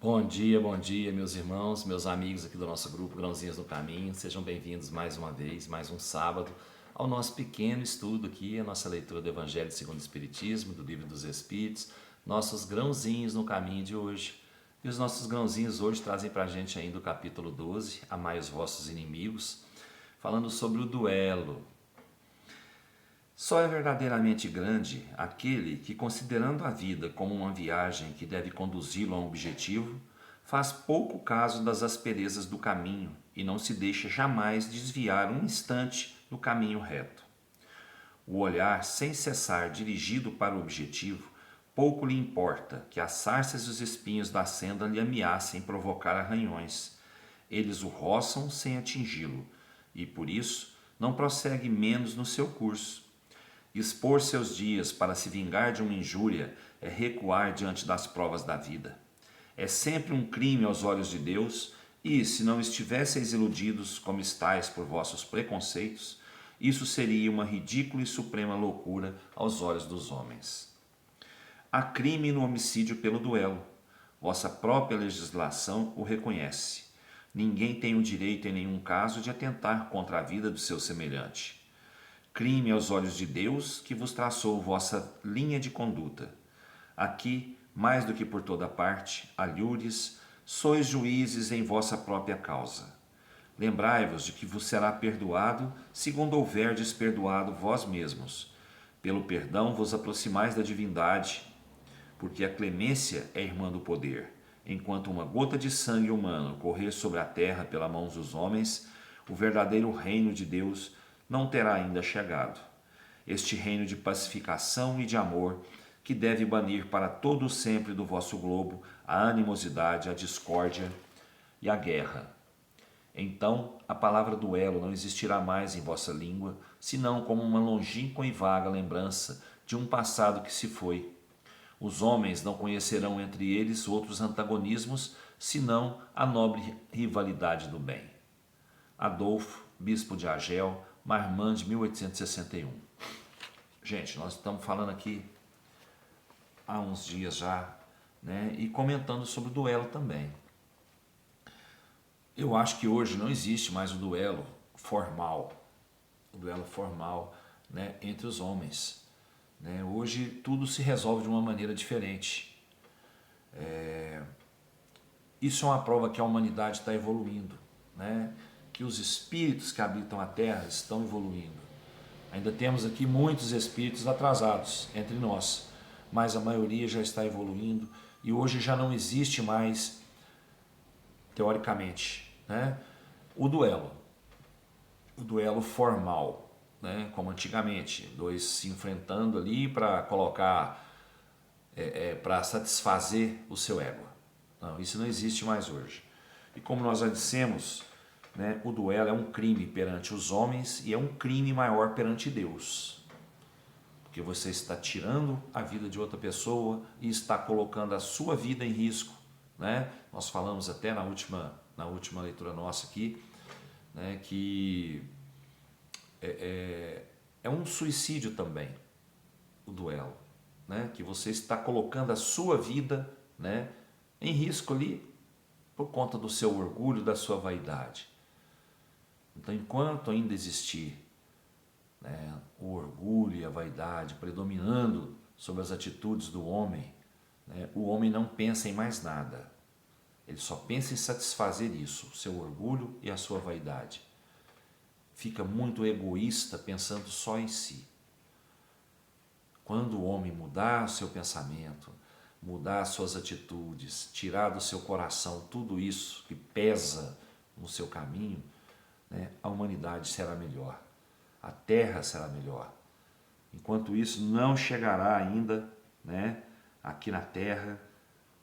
Bom dia, meus irmãos, meus amigos aqui do nosso grupo Grãozinhos no Caminho. Sejam bem-vindos mais uma vez, mais um sábado, ao nosso pequeno estudo aqui, a nossa leitura do Evangelho segundo o Espiritismo, do Livro dos Espíritos, nossos grãozinhos no caminho de hoje. E os nossos grãozinhos hoje trazem para a gente ainda o capítulo 12, Amai os vossos inimigos, falando sobre o duelo. Só é verdadeiramente grande aquele que, considerando a vida como uma viagem que deve conduzi-lo a um objetivo, faz pouco caso das asperezas do caminho e não se deixa jamais desviar um instante do caminho reto. O olhar sem cessar dirigido para o objetivo, pouco lhe importa que as sarças e os espinhos da senda lhe ameacem provocar arranhões. Eles o roçam sem atingi-lo e, por isso, não prossegue menos no seu curso. Expor seus dias para se vingar de uma injúria é recuar diante das provas da vida. É sempre um crime aos olhos de Deus, e, se não estivesseis iludidos como estáis por vossos preconceitos, isso seria uma ridícula e suprema loucura aos olhos dos homens. Há crime no homicídio pelo duelo. Vossa própria legislação o reconhece. Ninguém tem o direito em nenhum caso de atentar contra a vida do seu semelhante. Crime aos olhos de Deus, que vos traçou vossa linha de conduta. Aqui, mais do que por toda parte, alhures, sois juízes em vossa própria causa. Lembrai-vos de que vos será perdoado, segundo houverdes perdoado vós mesmos. Pelo perdão vos aproximais da divindade, porque a clemência é irmã do poder. Enquanto uma gota de sangue humano correr sobre a terra pelas mãos dos homens, o verdadeiro reino de Deus não terá ainda chegado. Este reino de pacificação e de amor que deve banir para todo sempre do vosso globo a animosidade, a discórdia e a guerra. Então a palavra duelo não existirá mais em vossa língua, senão como uma longínqua e vaga lembrança de um passado que se foi. Os homens não conhecerão entre eles outros antagonismos, senão a nobre rivalidade do bem. Adolfo, bispo de Argel, Marmande, 1861. Gente, nós estamos falando aqui há uns dias já, né, e comentando sobre o duelo também. Eu acho que hoje não existe mais o duelo formal, né, entre os homens. Né? Hoje tudo se resolve de uma maneira diferente. Isso é uma prova que a humanidade está evoluindo, né? Que os espíritos que habitam a Terra estão evoluindo. Ainda temos aqui muitos espíritos atrasados entre nós, mas a maioria já está evoluindo e hoje já não existe mais, teoricamente, né, o duelo formal, né, como antigamente, dois se enfrentando ali para colocar, para satisfazer o seu ego. Não, isso não existe mais hoje. E como nós já dissemos, né, o duelo é um crime perante os homens e é um crime maior perante Deus. Porque você está tirando a vida de outra pessoa e está colocando a sua vida em risco. Né? Nós falamos até na última leitura nossa aqui, né, que é um suicídio também, o duelo. Né? Que você está colocando a sua vida, né, em risco ali por conta do seu orgulho, da sua vaidade. Então, enquanto ainda existir, né, o orgulho e a vaidade predominando sobre as atitudes do homem, né, o homem não pensa em mais nada. Ele só pensa em satisfazer isso, o seu orgulho e a sua vaidade. Fica muito egoísta pensando só em si. Quando o homem mudar o seu pensamento, mudar as suas atitudes, tirar do seu coração tudo isso que pesa no seu caminho, né, a humanidade será melhor, a terra será melhor. Enquanto isso, não chegará ainda, né, aqui na terra,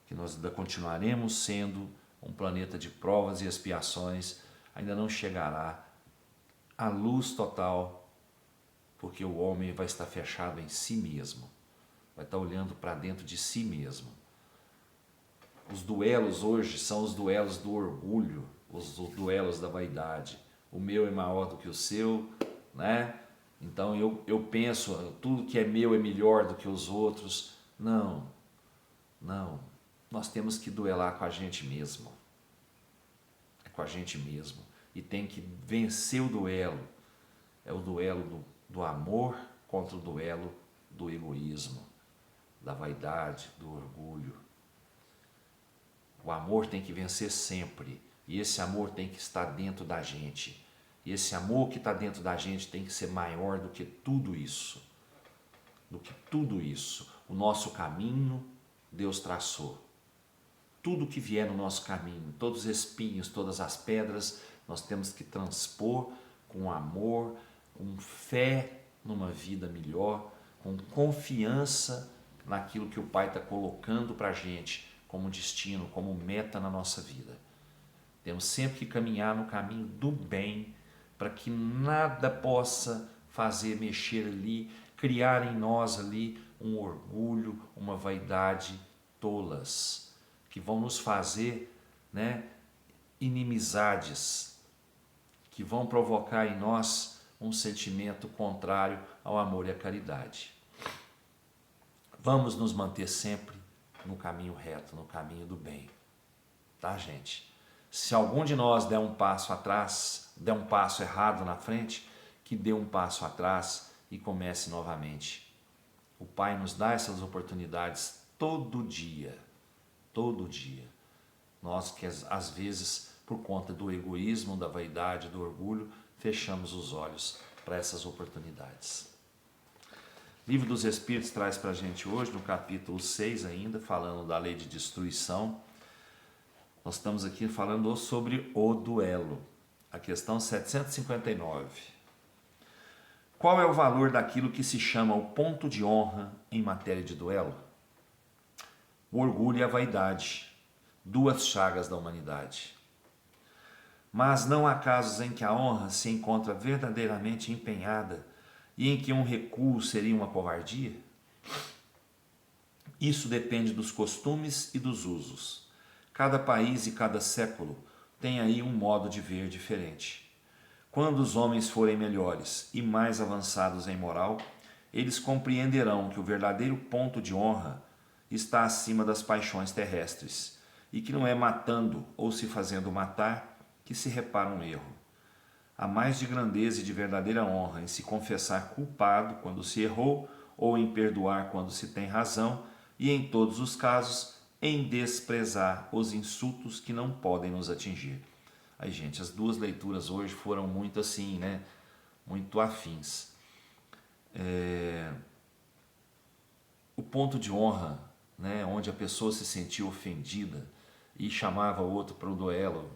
que nós ainda continuaremos sendo um planeta de provas e expiações, ainda não chegará a luz total, porque o homem vai estar fechado em si mesmo, vai estar olhando para dentro de si mesmo. Os duelos hoje são os duelos do orgulho, os duelos da vaidade. O meu é maior do que o seu, né? Então eu penso, tudo que é meu é melhor do que os outros. Não, não. nós temos que duelar com a gente mesmo. É com a gente mesmo. E tem que vencer o duelo. É o duelo do amor contra o duelo do egoísmo, da vaidade, do orgulho. O amor tem que vencer sempre. E esse amor tem que estar dentro da gente. E esse amor que está dentro da gente tem que ser maior do que tudo isso. Do que tudo isso. O nosso caminho, Deus traçou. Tudo que vier no nosso caminho, todos os espinhos, todas as pedras, nós temos que transpor com amor, com fé numa vida melhor, com confiança naquilo que o Pai está colocando para a gente como destino, como meta na nossa vida. Temos sempre que caminhar no caminho do bem, para que nada possa fazer mexer ali, criar em nós ali um orgulho, uma vaidade tolas, que vão nos fazer, inimizades, que vão provocar em nós um sentimento contrário ao amor e à caridade. Vamos nos manter sempre no caminho reto, no caminho do bem, tá, gente? Se algum de nós der um passo atrás, der um passo errado na frente, que dê um passo atrás e comece novamente. O Pai nos dá essas oportunidades todo dia, todo dia. Nós que às vezes, por conta do egoísmo, da vaidade, do orgulho, fechamos os olhos para essas oportunidades. O Livro dos Espíritos traz para a gente hoje, no capítulo 6 ainda, falando da lei de destruição. Nós estamos aqui falando sobre o duelo. A questão 759. Qual é o valor daquilo que se chama o ponto de honra em matéria de duelo? O orgulho e a vaidade, duas chagas da humanidade. Mas não há casos em que a honra se encontra verdadeiramente empenhada e em que um recuo seria uma covardia? Isso depende dos costumes e dos usos. Cada país e cada século tem aí um modo de ver diferente. Quando os homens forem melhores e mais avançados em moral, eles compreenderão que o verdadeiro ponto de honra está acima das paixões terrestres e que não é matando ou se fazendo matar que se repara um erro. Há mais de grandeza e de verdadeira honra em se confessar culpado quando se errou ou em perdoar quando se tem razão e, em todos os casos, em desprezar os insultos que não podem nos atingir. Aí, gente, as duas leituras hoje foram muito assim, muito afins. O ponto de honra, onde a pessoa se sentia ofendida e chamava o outro para o duelo,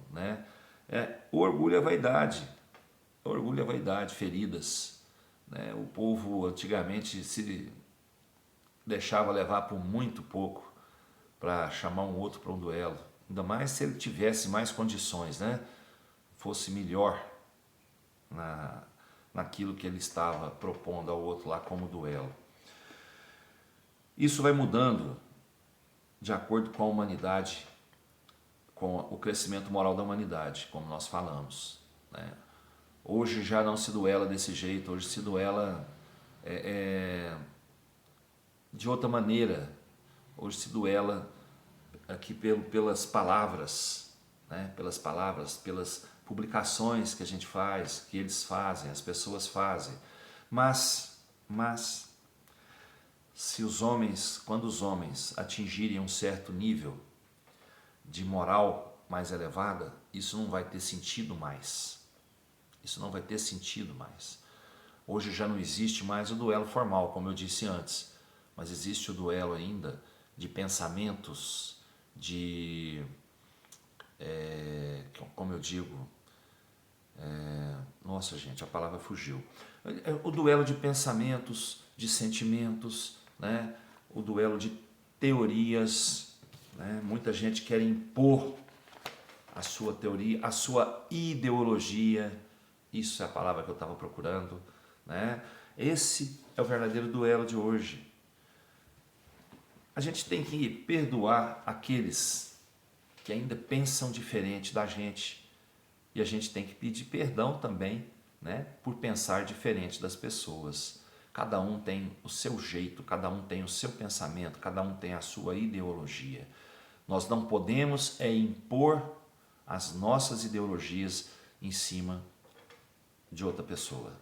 o orgulho e a vaidade. O orgulho e a vaidade, feridas. O povo antigamente se deixava levar por muito pouco para chamar um outro para um duelo. Ainda mais se ele tivesse mais condições, fosse melhor naquilo que ele estava propondo ao outro lá como duelo. Isso vai mudando de acordo com a humanidade, com o crescimento moral da humanidade, como nós falamos. Hoje já não se duela desse jeito, hoje se duela de outra maneira. Hoje se duela aqui pelas palavras, pelas publicações que a gente faz, que eles fazem, as pessoas fazem. Mas se quando os homens atingirem um certo nível de moral mais elevada, isso não vai ter sentido mais. Isso não vai ter sentido mais. Hoje já não existe mais o duelo formal, como eu disse antes, mas existe o duelo ainda de pensamentos, como eu digo, nossa gente, a palavra fugiu. O duelo de pensamentos, de sentimentos, o duelo de teorias, muita gente quer impor a sua teoria, a sua ideologia, isso é a palavra que eu estava procurando, Esse é o verdadeiro duelo de hoje. A gente tem que perdoar aqueles que ainda pensam diferente da gente. E a gente tem que pedir perdão também, por pensar diferente das pessoas. Cada um tem o seu jeito, cada um tem o seu pensamento, cada um tem a sua ideologia. Nós não podemos impor as nossas ideologias em cima de outra pessoa,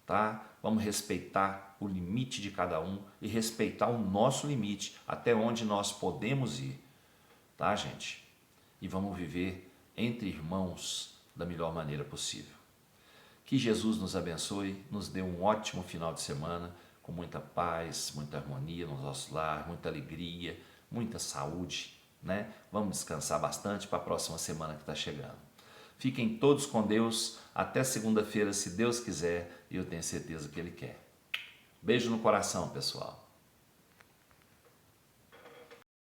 tá? Vamos respeitar o limite de cada um e respeitar o nosso limite, até onde nós podemos ir, tá, gente? E vamos viver entre irmãos da melhor maneira possível. Que Jesus nos abençoe, nos dê um ótimo final de semana, com muita paz, muita harmonia no nosso lar, muita alegria, muita saúde, né? Vamos descansar bastante para a próxima semana que está chegando. Fiquem todos com Deus, até segunda-feira, se Deus quiser, e eu tenho certeza que Ele quer. Beijo no coração, pessoal.